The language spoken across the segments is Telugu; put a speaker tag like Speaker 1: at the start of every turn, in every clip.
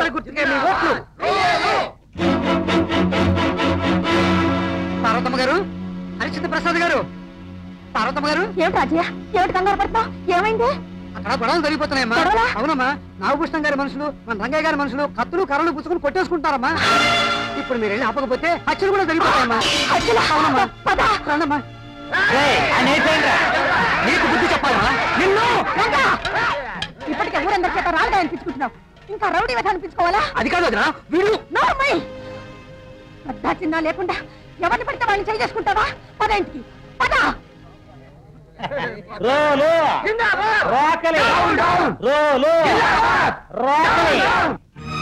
Speaker 1: చేపల గుర్తుకే మీ ఓట్లు. పార్వతమ్మ గారు, హరిశ్చంద్ర ప్రసాద్ గారు, పార్వతమ్మ గారు.
Speaker 2: ఏమిటి రాజయ్య, ఏమిటి కంగారు పడుతున్నావు? ఏమైంది?
Speaker 1: అక్కడ గొడవలు జరిగిపోతున్నాయమ్మా. అవునమ్మా, నాగభూషణం గారి మనుషులు మన రంగయ్య గారి మనుషులు కత్తులు కర్రలు పుచ్చుకుని కొట్టేసుకుంటారమ్మా. ఇప్పుడు మీరు వెళ్ళి ఆపకపోతే హత్యలు కూడా జరిగిపోతాయమ్మా. రండమ్మా. నీకు బుద్ధి చెప్పాలమ్మా. నిన్ను
Speaker 2: ఇప్పటికే ఊరందరి చేత రాళ్ళగా అనిపించుకుంటున్నావు, ఇంకా రౌడీ విధ అనిపించుకోవాలా?
Speaker 1: అది కాదు వదినా, వీడు
Speaker 2: పెద్ద చిన్న లేకుండా ఎవరిని పడితే వాళ్ళని చేయి చేసుకుంటావా? పద ఇంటికి పద.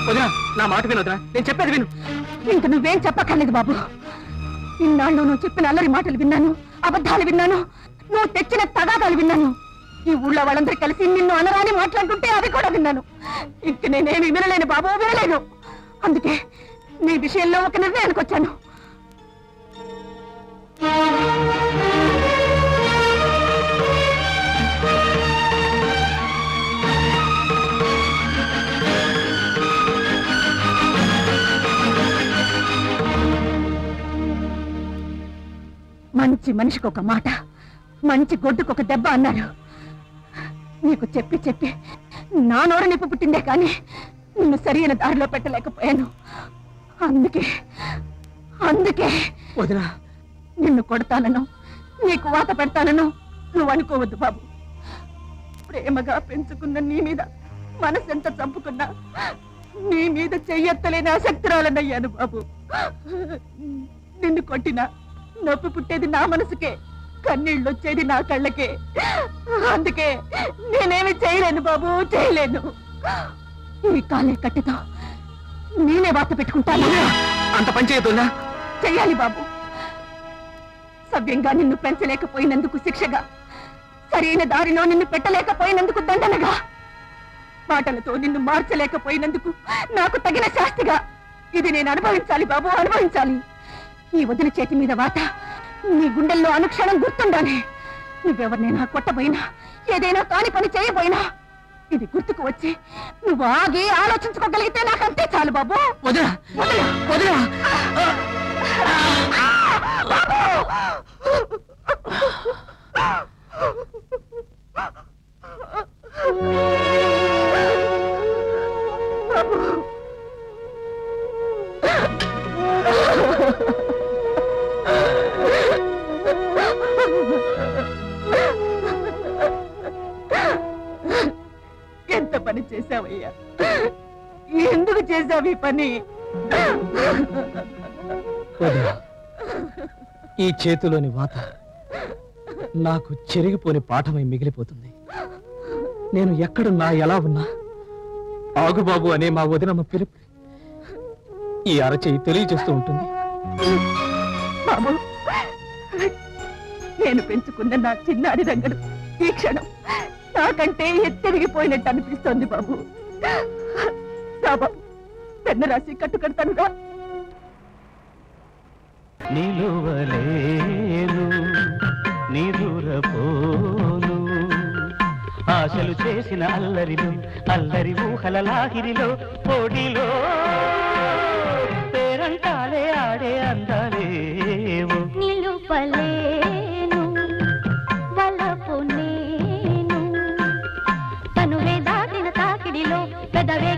Speaker 1: వదినా, నా మాట విను వదినా, నేను చెప్పేది విను.
Speaker 2: ఇంక నువ్వేం చెప్పక్కర్లేదు బాబు. ఇన్నాళ్ళు నువ్వు చెప్పిన అల్లరి మాటలు విన్నాను, అబద్ధాలు విన్నాను, నువ్వు తెచ్చిన తగాదాలు విన్నాను. ఈ ఊళ్ళో వాళ్ళందరూ కలిసి నిన్ను అనరాని మాట్లాడుతుంటే అవి కూడా విన్నాను. ఇంక నేనేమి వినలేను బాబు, వినలేను. అందుకే నీ విషయంలో ఒక నిర్ణయానికి వచ్చాను. మంచి మనిషికి ఒక మాట, మంచి గొడ్డుకు ఒక దెబ్బ అన్నారు. నీకు చెప్పి చెప్పి నా నోరు నిప్పు పుట్టిందే కానీ నిన్ను సరైన దారిలో పెట్టలేకపోయాను. అందుకే అందుకే
Speaker 1: వదినా,
Speaker 2: నిన్ను కొడతానను, నీకు వాత పెడతానను నువ్వు అనుకోవద్దు బాబు. ప్రేమగా పెంచుకున్న నీ మీద మనసెంత చంపుకున్నా నీ మీద చెయ్యెత్తలేని ఆసక్తురాలనయ్యాను బాబు. నిన్ను కొట్టినా నొప్పి పుట్టేది నా మనసుకే, కన్నీళ్ళు వచ్చేది నా కళ్ళకే. అందుకే నేనేమి చేయలేను బాబు, చేయలేను. ఈ కాలే కట్టెతో నేనే వాత పెట్టుకుంటాను.
Speaker 1: అంత పని చేయొద్దా?
Speaker 2: చెయ్యాలి బాబు. సవ్యంగా నిన్ను పెంచలేకపోయినందుకు శిక్షగా, సరైన దారిలో నిన్ను పెట్టలేకపోయినందుకు దండనగా, మాటలతో నిన్ను మార్చలేకపోయినందుకు నాకు తగిన శాస్తిగా ఇది నేను అనుభవించాలి బాబు, అనుభవించాలి. ఈ వదిన చేతి మీద వాత నీ గుండెల్లో అనుక్షణం గుర్తుండాలి. నువ్వెవరినైనా కొట్టబోయినా, ఏదైనా కాని పని చేయబోయినా ఇది గుర్తుకు వచ్చి నువ్వు ఆగి ఆలోచించుకోగలిగితే నాకంతే చాలు బాబు.
Speaker 1: వదినా, వదినా, వదినా.
Speaker 2: ఎంత పని చేశావయ్యా, ఎందుకు చేశావు ఈ పని?
Speaker 1: ఈ చేతిలోని వాత నాకు చెరిగిపోని పాఠమై మిగిలిపోతుంది. నేను ఎక్కడున్నా ఎలా ఉన్నా ఆగుబాబు అనే మా వదినమ్మ పిలుపు ఈ అరచేయి తెలియజేస్తూ ఉంటుంది.
Speaker 2: బాబు, నేను పెంచుకున్న నా చిన్నారి రంగడు ఈ క్షణం నాకంటే ఎత్తెరిగిపోయినట్టు అనిపిస్తోంది బాబు. బాబు, పెన్ను రాసి కట్టుకడతానుగా.
Speaker 3: నిలువలేను నిదురపోను, ఆశలు చేసిన అల్లరిలో, అల్లరి ఊహల లాహిరిలో, పొడిలో పేరంటాలే ఆడే అందాలేవు.
Speaker 4: నిలుపలేను వలపు నేను, తనువే దాటిన తాకిడిలో పెదవే